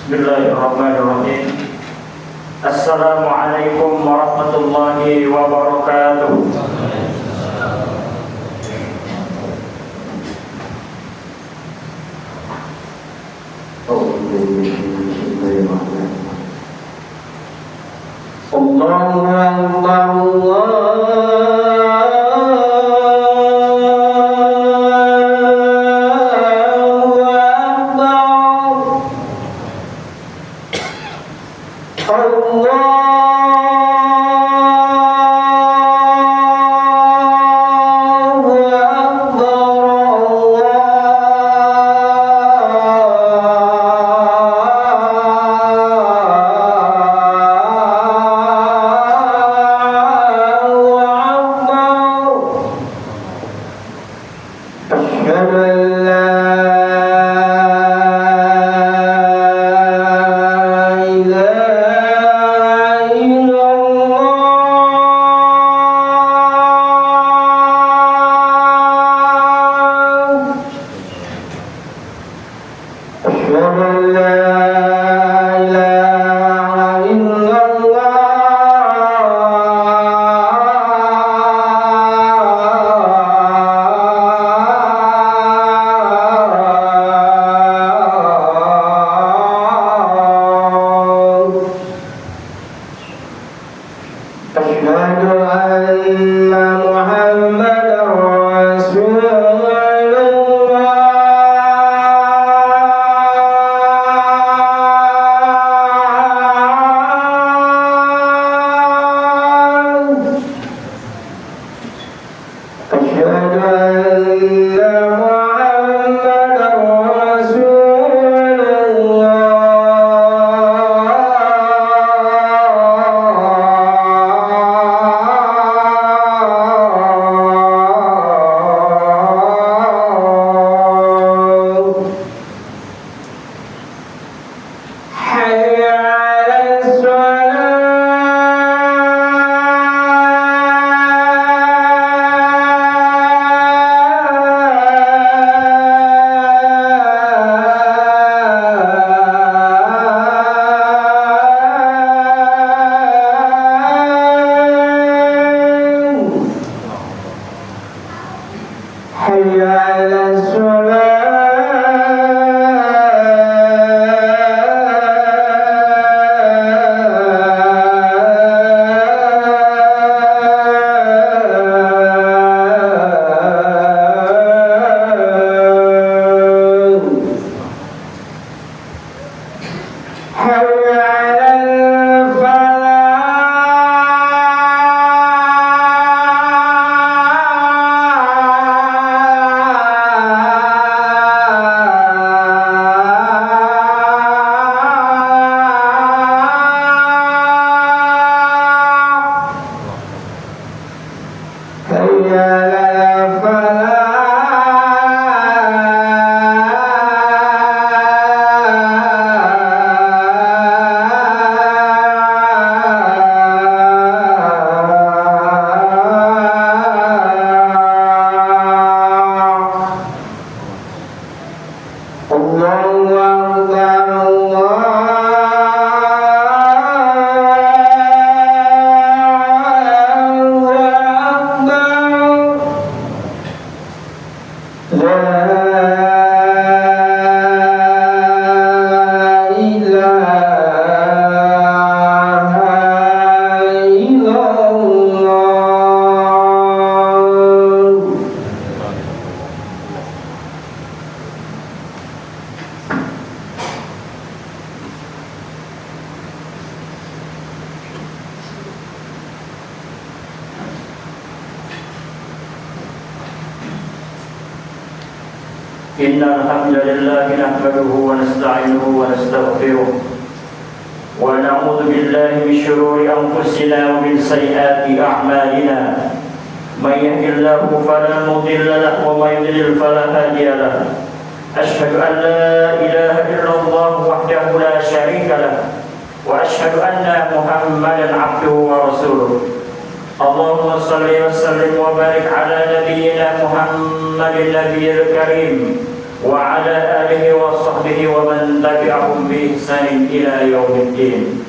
Bismillahirrahmanirrahim. Assalamualaikum warahmatullahi wabarakatuh. Allahu Akbar, إن الحمد لله نحمده ونستعينه ونستغفره ونعوذ بالله من شرور أنفسنا ومن سيئات أعمالنا. من يهد الله فلا مضل له ومن يضلل فلا هادي له. أشهد أن لا إله إلا الله وحده لا شريك له وأشهد أن محمدا عبده ورسوله. اللهم صل وسلم وبارك على نبينا محمد النبي الكريم وعلى آله وصحبه ومن تبعهم بإحسان بإحسان إلى يوم الدين.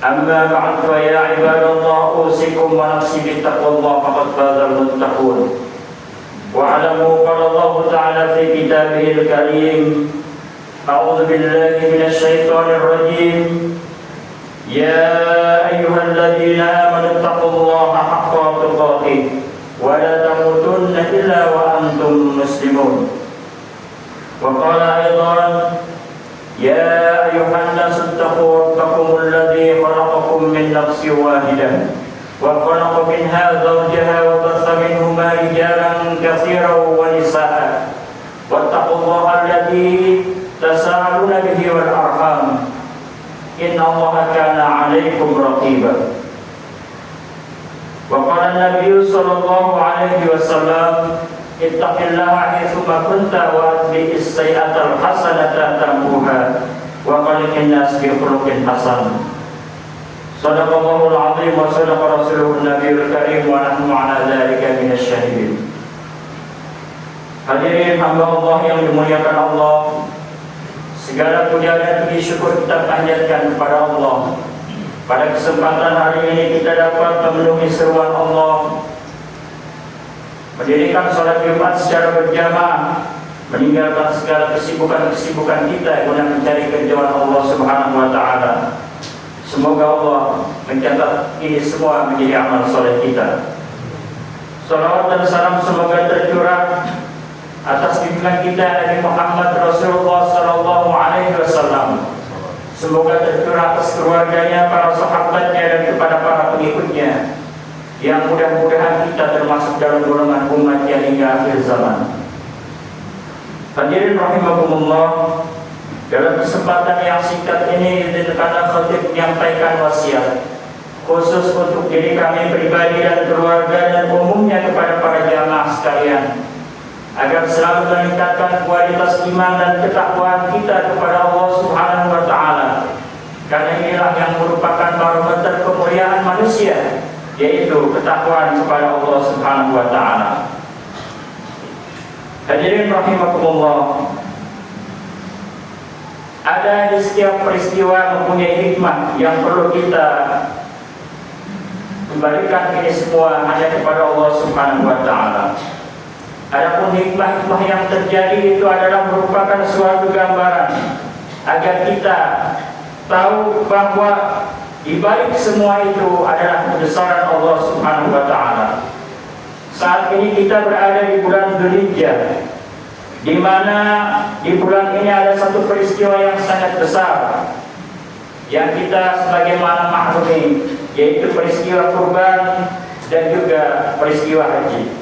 أما بعد فيا عباد الله أوصيكم ونفسي بتقوى الله فقد فاز المتقون. واعلموا قال الله تعالى في كتابه الكريم أعوذ بالله من الشيطان الرجيم يا أيها الذين آمنوا اتقوا الله حق تقاته ولا تموتن إلا وأنتم مسلمون. وقال أيضا يا أيها الناس اتقوا ربكم الذي خلقكم من نفس واحدة وخلق منها زوجها وبث منهما رجالا كثيرا ونساء واتقوا الله الذي تساءلون به والأرحام إن الله كان عليكم رقيبا. وقال النبي صلى الله عليه وسلم اتق الله حيثما كنت واتبع السيئة الحسنة تمحوها وخالق الناس بخلق حسن. صدق الله العظيم وصدق رسوله النبي الكريم ونحن على ذلك من الشاهدين. Hadirin hamba Allah yang dimuliakan Allah, segala puja dan puji syukur kita panjatkan kepada Allah. Pada kesempatan hari ini kita dapat memenuhi seruan Allah, mendirikan sholat Jumat secara berjamaah, meninggalkan segala kesibukan-kesibukan kita guna mencari keridhaan Allah Subhanahu wa taala. Semoga Allah mencatat ini semua menjadi amal soleh kita. Salawat dan salam semoga tercurah atas pimpinan kita Nabi Muhammad Rasulullah sallallahu alaihi wasallam. Semoga tercurah atas keluarganya, para sahabatnya dan kepada para pengikutnya, yang mudah-mudahan kita termasuk dalam golongan umatnya hingga akhir zaman. Hadirin rahimakumullah, dalam kesempatan yang singkat ini izinkan khatib menyampaikan wasiat khusus untuk diri kami pribadi dan keluarga dan umumnya kepada para jamaah sekalian, agar selalu meningkatkan kualitas iman dan ketakwaan kita kepada Allah Subhanahu wa taala. Karena inilah yang merupakan barometer kemuliaan manusia, yaitu ketakwaan kepada Allah Subhanahu wa taala. Hadirin rahimakumullah, ada di setiap peristiwa mempunyai hikmah yang perlu kita kembalikan ini semua hanya kepada Allah Subhanahu wa taala. Adapun hikmah-hikmah yang terjadi itu adalah merupakan suatu gambaran agar kita tahu bahwa di balik semua itu adalah kebesaran Allah Subhanahu wa taala. Saat ini kita berada di bulan Dzulhijjah, di mana di bulan ini ada satu peristiwa yang sangat besar yang kita sebagaimana maklumi, yaitu peristiwa kurban dan juga peristiwa haji.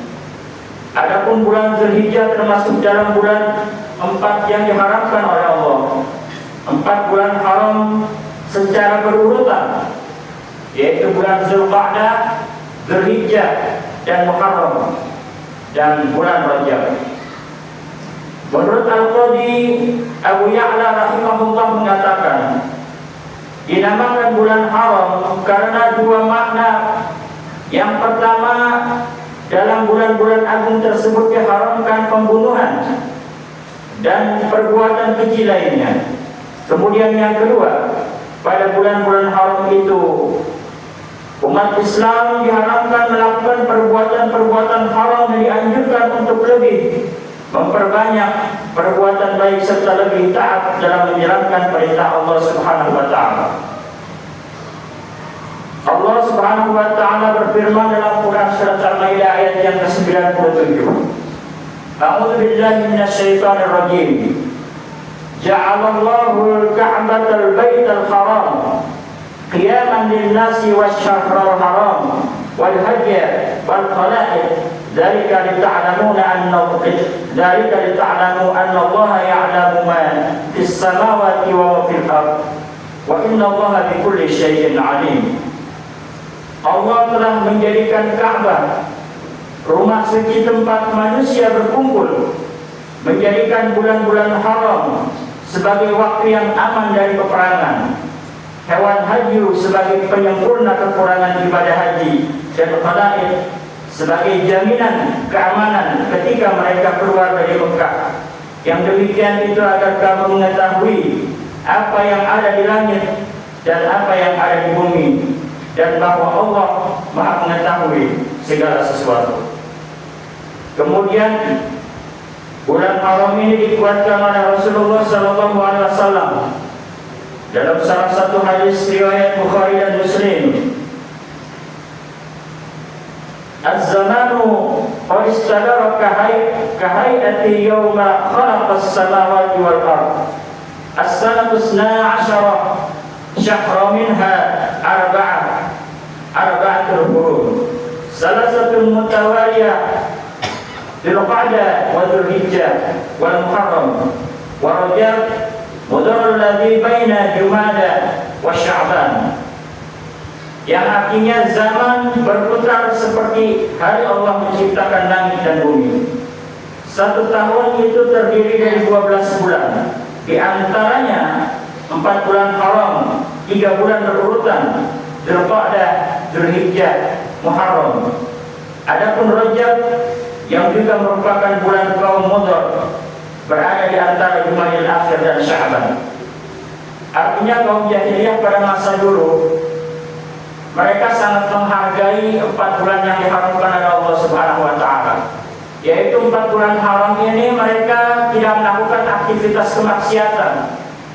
Adapun bulan Dzulhijjah termasuk dalam bulan 4 yang diharamkan oleh Allah. 4 bulan haram secara berurutan, yaitu bulan Zulqa'dah, Dzulhijjah dan Muharram dan bulan Rajab. Menurut Al-Qadi Abu Ya'la rahimahullah mengatakan, dinamakan bulan haram karena dua makna. Yang pertama, dalam bulan-bulan agung tersebut diharamkan pembunuhan dan perbuatan keji lainnya. Kemudian yang kedua, pada bulan-bulan haram itu umat Islam diharamkan melakukan perbuatan-perbuatan haram yang dianjurkan untuk lebih memperbanyak perbuatan baik serta lebih taat dalam menjalankan perintah Allah Subhanahu wa taala. Allah Subhanahu wa taala berfirman dalam Quran surat Al-Maidah ayat yang ke-97. A'udzu billahi minasyaitonir rajim. Ja'alallahu al-Ka'batal baital haram qiyaman lin-nasi wasy-syahrul haram wal hajja wal qala'id dzalika lita'lamuna anna Allah ya'lamu ma fis samawati wa fil ardh wa inna Allaha bikulli syai'in 'alim. Allah telah menjadikan Ka'bah, rumah suci tempat manusia berkumpul, menjadikan bulan-bulan haram sebagai waktu yang aman dari peperangan, hewan haji sebagai penyempurna kekurangan ibadah haji, dan qalaid sebagai jaminan keamanan ketika mereka keluar dari Mekah. Yang demikian itu agar kamu mengetahui apa yang ada di langit dan apa yang ada di bumi, dan bahwa Allah Maha mengetahui segala sesuatu. Kemudian bulan haram ini dikuatkan oleh Rasulullah SAW dalam salah satu hadis riwayat Bukhari dan Muslim. Az-zamanu qad istadara kahayati yawma khalaqas samawati wal ard. As-sanatu 12 syahra minha arba'atul hurum. Salasatun mutawaliyah Dzulqa'dah wa Dzulhijjah wal Muharram wa Rajab Mudharrul ladzi baina Jumada wa Sya'ban, yang artinya zaman berputar seperti hari Allah menciptakan langit dan bumi. Satu tahun itu terdiri dari 12 bulan, di antaranya 4 bulan haram, 3 bulan berurutan, Dzulqa'dah, Dzulhijjah, Muharram. Adapun Rajab yang juga merupakan bulan kaum Mudhar berada di antara Jumadil Akhir dan Sya'ban. Artinya kaum jahiliyah pada masa dulu mereka sangat menghargai 4 bulan yang diharamkan oleh Allah Subhanahu wa taala. Yaitu 4 bulan haram ini mereka tidak melakukan aktivitas kemaksiatan.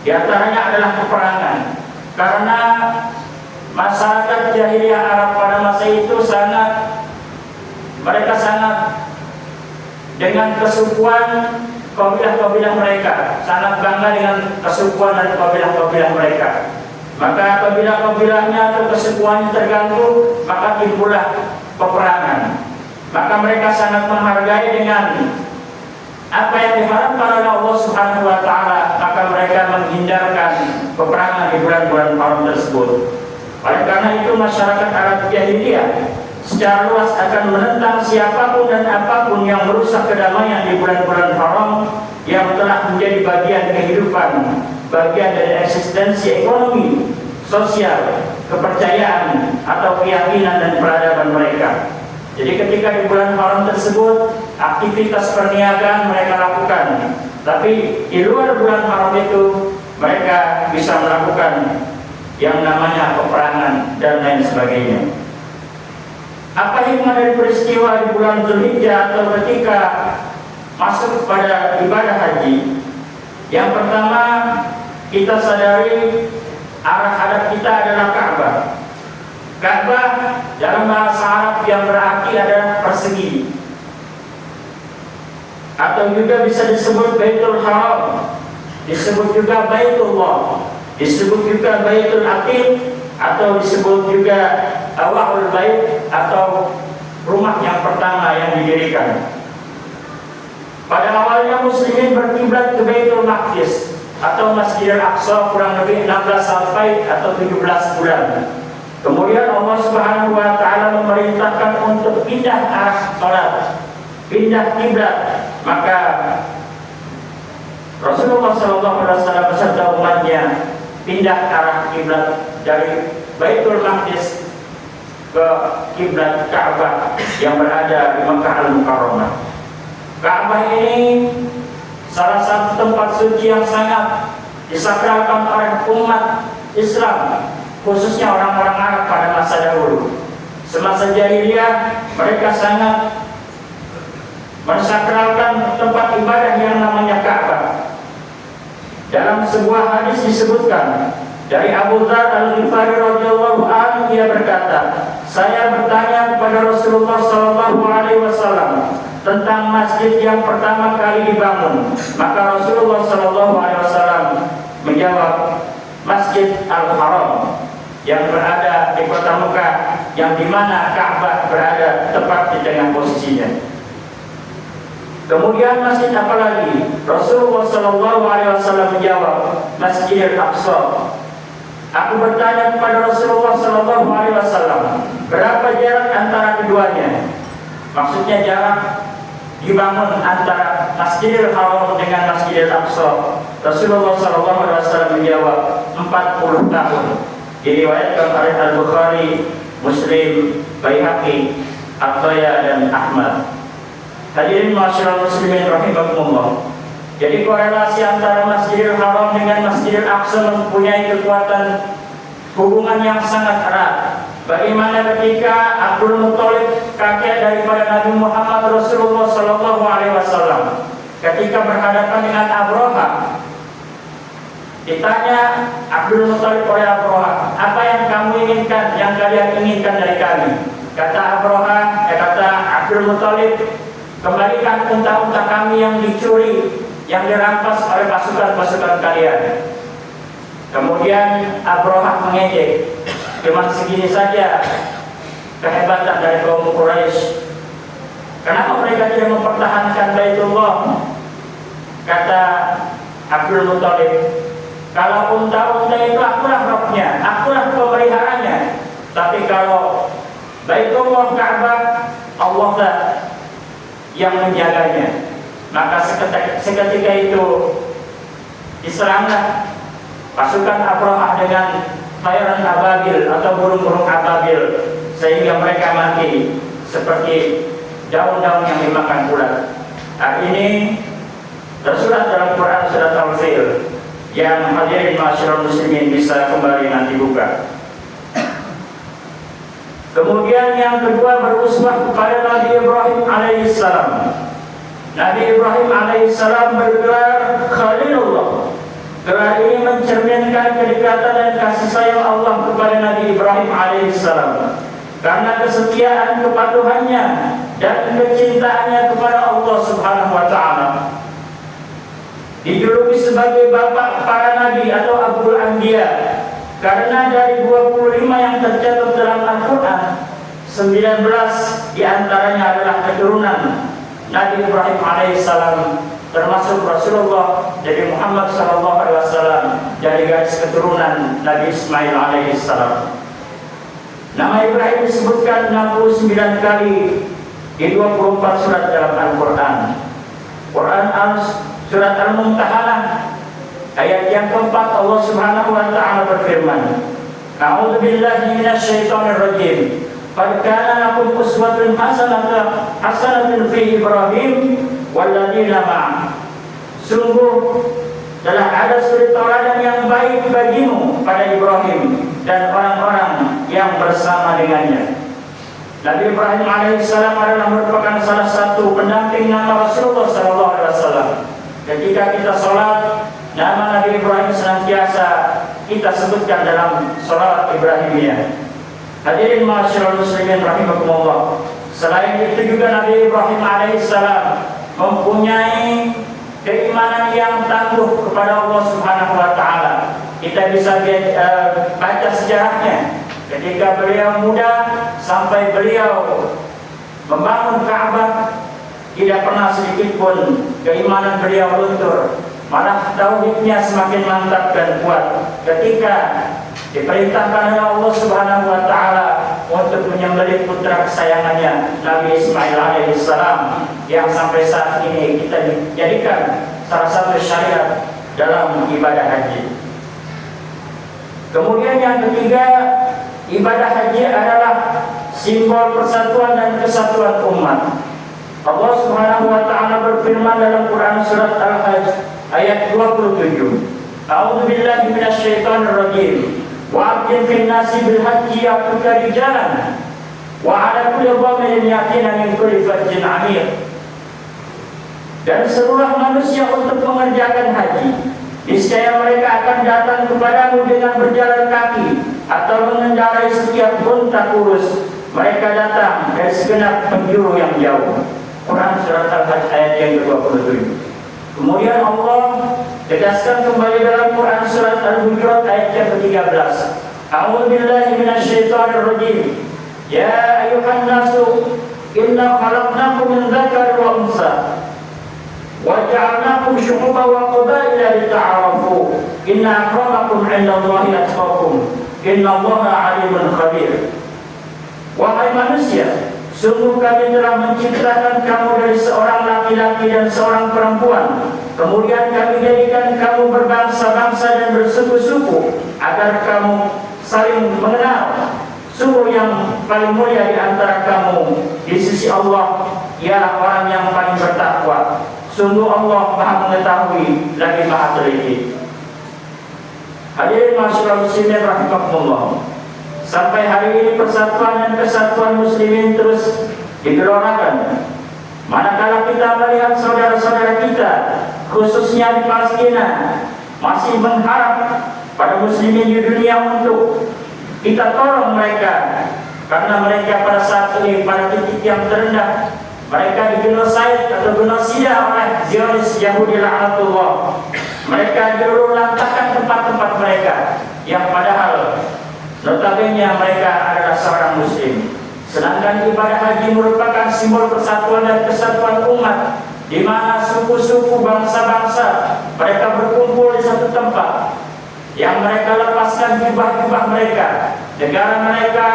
Di antaranya adalah peperangan. Karena masyarakat jahiliyah Arab pada masa itu mereka sangat dengan kesukuan kabilah-kabilah mereka, sangat bangga dengan kesukuan dan kabilah-kabilah mereka. Maka kabilah-kabilahnya atau kesukuannya terganggu, maka timbullah peperangan. Maka mereka sangat menghargai dengan apa yang diharapkan oleh Allah Subhanahu wa taala, maka mereka menghindarkan peperangan di bulan-bulan haram tersebut. Oleh karena itu masyarakat Arab jahiliyah secara luas akan menentang siapapun dan apapun yang merusak kedamaian di bulan-bulan haram yang telah menjadi bagian kehidupan, bagian dari eksistensi ekonomi, sosial, kepercayaan atau keyakinan dan peradaban mereka. Jadi ketika di bulan haram tersebut aktivitas perniagaan mereka lakukan, tapi di luar bulan haram itu mereka bisa melakukan yang namanya peperangan dan lain sebagainya. Apa hikmah dari peristiwa di bulan Dzulhijjah atau ketika masuk pada ibadah haji? Yang pertama, kita sadari arah hadap kita adalah Ka'bah. Ka'bah dalam bahasa Arab yang berarti adalah persegi, atau juga bisa disebut Baitul Haram, disebut juga Baitullah, disebut juga Baitul Atiq, atau disebut juga Awwalul Bait atau rumah yang pertama yang didirikan. Pada awalnya muslimin berkiblat ke Baitul Maqdis atau Masjidil Aqsa kurang lebih 16 sampai atau 17 bulan. Kemudian Allah Subhanahu wa taala memerintahkan untuk pindah arah salat, pindah kiblat. Maka Rasulullah SAW beserta umatnya pindah arah kiblat dari Baitul Maqdis ke kiblat Ka'bah yang berada di Makkah Al-Mukarramah. Ka'bah ini salah satu tempat suci yang sangat disakralkan oleh umat Islam, khususnya orang-orang Arab pada masa dahulu. Semasa jahiliyah mereka sangat mensakralkan tempat ibadah yang namanya Ka'bah. Dalam sebuah hadis disebutkan dari Abu Dzar Al-Ghifari radhiyallahu anhu, ia berkata, saya bertanya kepada Rasulullah SAW tentang masjid yang pertama kali dibangun. Maka Rasulullah SAW menjawab, Masjid Al-Haram yang berada di kota Mekah, yang dimana Ka'bah berada tepat di tengah posisinya. Kemudian masjid apa lagi? Rasulullah SAW menjawab, Masjidil Aqsa. Aku bertanya kepada Rasulullah SAW, berapa jarak antara keduanya? Maksudnya jarak dibangun antara Masjidil Haram dengan Masjidil Aqsa. Rasulullah SAW menjawab, 40 tahun. Diriwayatkan oleh Al-Bukhari, Muslim, Baihaqi, At-Taya dan Ahmad. Hadirin masyarakat muslimin rahimakumullah. Jadi korelasi antara Masjidil Haram dengan Masjidil Aqsa mempunyai kekuatan hubungan yang sangat erat. Bagaimana ketika Abdul Muthalib, kakek daripada Nabi Muhammad Rasulullah SAW, ketika berhadapan dengan Abraha, ditanya Abdul Muthalib oleh Abraha, apa yang kamu inginkan, yang kalian inginkan dari kami? Kata Abdul Muthalib, kembalikan unta-unta kami yang dicuri, yang dirampas oleh pasukan-pasukan kalian. Kemudian Abraha mengejek, cuma segini saja kehebatan dari kaum Quraisy. Kenapa mereka tidak mempertahankan Baitullah? Kata Abdul Muthalib, kalau unta-unta itu akulah rohnya, akulah pemeliharanya. Tapi kalau Baitullah Ka'bah, Allah lah yang menjaganya. Maka seketika itu diseranglah pasukan Abraha dengan tayran ababil atau burung-burung ababil, sehingga mereka mati seperti daun-daun yang dimakan ulat. Ini tersurat dalam Quran surat Al-Fil yang hadirin masyarakat muslimin bisa kembali nanti buka. Kemudian yang kedua, beruswah kepada Nabi Ibrahim alaihissalam. Nabi Ibrahim alaihissalam bergelar Khalilullah. Gelar ini mencerminkan kedekatan dan kasih sayang Allah kepada Nabi Ibrahim alaihissalam, karena kesetiaan kepatuhannya dan kecintaannya kepada Allah Subhanahu wa taala. Dijuluki sebagai bapak para nabi atau Abul Anbiya, karena dari 25 yang tercatat dalam Al-Quran, 19 diantaranya adalah keturunan Nabi Ibrahim alaihissalam, termasuk Rasulullah Nabi Muhammad SAW dari garis keturunan Nabi Ismail alaihissalam. Nama Ibrahim disebutkan 69 kali di 24 surat dalam Al-Quran. Surat Al-Mumtahanah ayat yang keempat, Allah Subhanahu wa taala berfirman, A'udzubillahi minasyaitonir rajim. Qad kana lakum uswatun hasanatun fi Ibrahim walladzina ma'ah. Sungguh telah ada suri tauladan yang baik bagimu pada Ibrahim dan orang-orang yang bersama dengannya. Nabi Ibrahim alaihissalam adalah merupakan salah satu pendamping nama Rasulullah SAW. Ketika kita sholat, nama Nabi Ibrahim senantiasa kita sebutkan dalam sholat Ibrahimiyah. Hadirin ma'asyiral muslimin rahimakumullah. Selain itu juga Nabi Ibrahim alaihissalam mempunyai keimanan yang tangguh kepada Allah Subhanahu wa taala. Kita bisa baca sejarahnya ketika beliau muda sampai beliau membangun Ka'bah, tidak pernah sedikit pun keimanan beliau luntur, malah tauhidnya semakin mantap dan kuat ketika diperintahkan oleh Allah Subhanahu wa taala untuk menyembelih putra kesayangannya Nabi Ismail alaihissalam, yang sampai saat ini kita jadikan salah satu syariat dalam ibadah haji. Kemudian yang ketiga, ibadah haji adalah simbol persatuan dan kesatuan umat. Allah Subhanahu wa taala berfirman dalam Quran surat Al-Hajj ayat 27, A'udzubillahi minasyaitonir rajim. Wa'adzin fin nasi bil hajji ya'tuka rijalan wa 'ala kulli dhamirin ya'tina min kulli fajjin 'amiq. Dan seluruh manusia untuk mengerjakan haji, niscaya mereka akan datang kepadamu dengan berjalan kaki atau mengendarai setiap unta kurus. Mereka datang dari segenap penjuru yang jauh. Quran surat Al-Hajj ayat yang ke-27. Kemudian Allah tegaskan kembali dalam Quran surat Al-Hujurat ayat yang ke-13. A'udzubillahi minasyaitonir rajim. Ya ayyuhan nasu inna khalaqnakum min dzakari wa unsa wa ja'alnakum syu'uban wa qabaila lita'arafu. Inna akramakum 'indallahi atqakum. Innallaha 'alimun khabir. Wahai manusia, sungguh kami telah menciptakan kamu dari seorang laki-laki dan seorang perempuan. Kemudian kami jadikan kamu berbangsa-bangsa dan bersuku-suku agar kamu saling mengenal. Sungguh yang paling mulia di antara kamu di sisi Allah ialah orang yang paling bertakwa. Sungguh Allah Maha mengetahui lagi Maha teliti. Hadirin masyarakat muslimin rahimakumullah. Sampai hari ini persatuan dan kesatuan muslimin terus digelorakan. Manakala kita melihat saudara-saudara kita, khususnya di Palestina, masih mengharap pada muslimin di dunia untuk kita tolong mereka, karena mereka pada saat ini pada titik yang terendah, mereka digenosid atau genosida oleh Zionis Yahudi laknatullah. Mereka diluluh-lantakkan tempat-tempat mereka yang padahal notabene mereka adalah seorang muslim. Sedangkan ibadah haji merupakan simbol persatuan dan kesatuan umat, di mana suku-suku bangsa-bangsa mereka berkumpul di satu tempat, yang mereka lepaskan jubah-jubah mereka, negara mereka,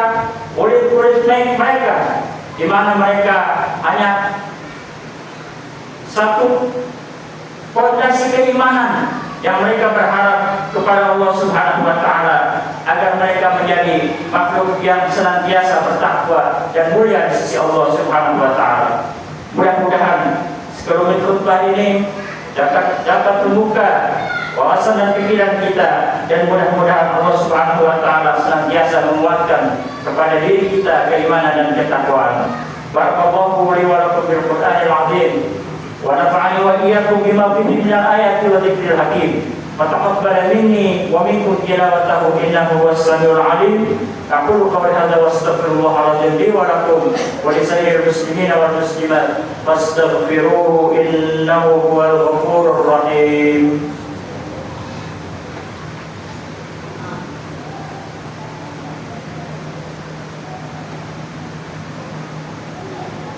kulit-kulit mereka, di mana mereka hanya satu fondasi keimanan yang mereka berharap kepada Allah Subhanahu wa Ta'ala agar mereka menjadi makhluk yang senantiasa bertakwa dan mulia di sisi Allah Subhanahu wa Ta'ala. Mudah-mudahan sekelumit khutbah ini dapat membuka wawasan dan pikiran kita, dan mudah-mudahan Allah Subhanahu wa Ta'ala senantiasa menguatkan kepada diri kita keimanan dan ketakwaan. Barakallahu li wa lakum bil Qur'anil azim, wa nafa'ani wa iyyakum bima fihi minal ayati wa dzikril hakim. Fataqabbal minni wa minkum tilawatahu innahu huwas samiul alim. Aqulu qawli hadza wa astaghfirullahal azim li wa lakum wa li sairil muslimina wal muslimat fastaghfiruhu innahu huwal ghafurur rahim.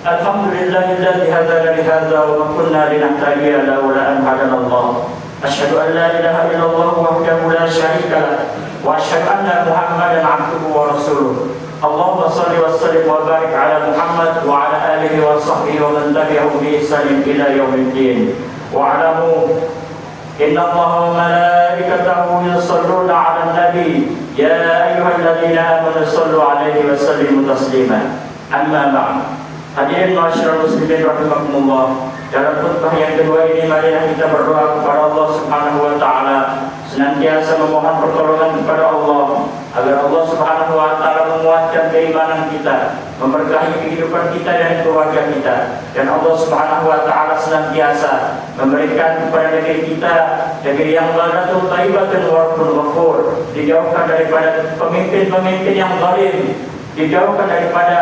Alhamdulillahilladzi hadana li hadza wa ma kunna linahtadiya laula an hadana Allah. Asyhadu an la ilaha illallah wahdahu la syarika lah wa asyhadu anna Muhammadan abduhu wa rasuluh. Allahumma shalli wa sallim wa barik ala Muhammad wa ala alihi wa sahbihi wa man tabi'ahum bi ihsan ila yaumiddin. Wa alamu inna Allaha wa malaikatahu yusholluna 'alan nabi ya ayyuhalladzina amanu shallu 'alaihi wa sallimu taslima. Amma ba'd. Hadirin masyarakat muslimin rahimakumullah, dalam khutbah yang kedua ini marilah kita berdoa kepada Allah Subhanahu wa Ta'ala, senantiasa memohon pertolongan kepada Allah agar Allah Subhanahu wa Ta'ala menguatkan keimanan kita, memberkahi kehidupan kita dan keluarga kita, dan Allah Subhanahu wa Ta'ala senantiasa memberikan kepada negeri kita negeri yang baldatun thayyibatun wa rabbun ghafur, dijauhkan daripada pemimpin-pemimpin yang zalim, dijauhkan daripada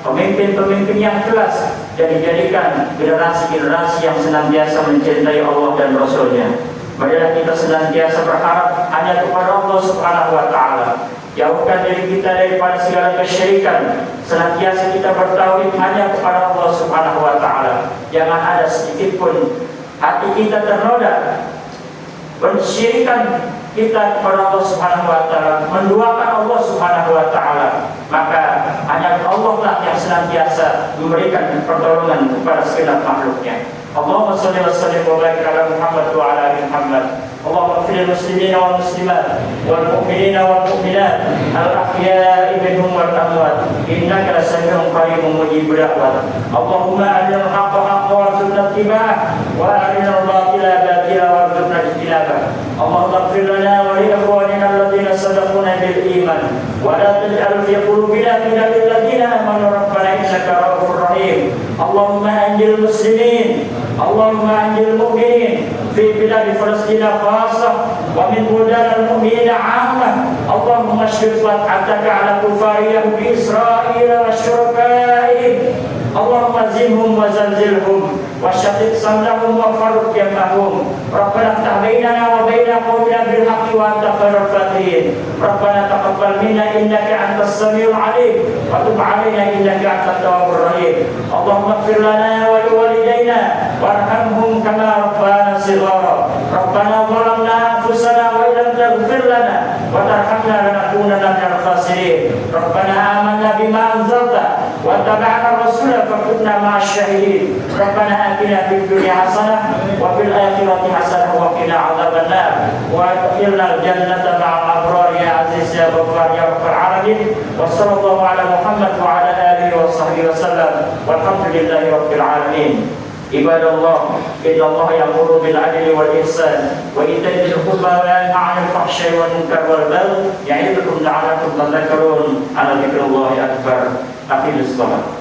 pemimpin-pemimpin yang kelas, dan dijadikan generasi-generasi yang senantiasa mencintai Allah dan Rasul-Nya. Marilah kita senantiasa berharap hanya kepada Allah Subhanahu wa Ta'ala. Jauhkan diri kita daripada segala kesyirikan. Senantiasa kita bertauhid hanya kepada Allah Subhanahu wa Ta'ala. Jangan ada sedikit pun hati kita ternoda mensyirikan kita kepada Allah Subhanahu wa Ta'ala, menduakan Allah Subhanahu wa Ta'ala. Maka hanya Allah lah yang senantiasa memberikan pertolongan kepada segenap makhluknya. Allahumma shalli wa sallim wa barik ala Muhammad wa ala ali Muhammad. Allahumma ighfir lil muslimina wal muslimat wal mu'minina wal mu'minat al ahya'i minhum wal amwat innaka lasami'un qaribun mujibud da'wat. Allahumma arinal haqqa haqqan warzuqna ittiba'ah wa arinal batila batila warzuqna ijtinabah. Allahumma ighfir lana wa li ikhwanina alladhina sabaquna bil iman wa la taj'al fi qulubina ghillan lil ladzina amanu rabbana innaka ra'ufur rahim. Allahumma anjil muslimin, Allahumma anjil mu'minin fi bilad Palestina khassah wa min buldan al-mu'minin 'ammah. Allahumma shdid wat'ataka 'ala kufari Yahudi Israil wa syurakaihim. Allahumma zilhum wa zalzilhum wa syaqqid samlahum wa farruq jamahum. Rabbana iftah bainana wa baina qawmina bil haqqi wa anta khairul fatihin. Rabbana taqabbal minna innaka antas samiul alim wa tub 'alaina innaka antat tawwabur rahim. Allahumma ighfir lana wa liwalidayna warhamhum kama rabbana shighara. Rabbana zalamna anfusana wa illam taghfir lana wa tarhamna lanakunanna minal khasirin. Rabbana amanna bima anzalta wa tabi'na rasula fakutna ma'asyahidin. Rabbana atina fid dunya hasanah wa fil akhirati hasanah wa qina adzabannar wa adkhilna al-jannata ma'al abrar ya aziz ya ghaffar ya rabbal alamin. Wa sallallahu ala Muhammad wa ala alihi wa sahbihi wa sallam walhamdulillahi rabbil alamin. عباد الله إن الله يأمر بالعدل والإحسان وإيتاء ذي القربى وينهى عن الفحشاء والمنكر والبغي يعظكم لعلكم تذكرون على ذكر الله أكبر أقيموا الصلاة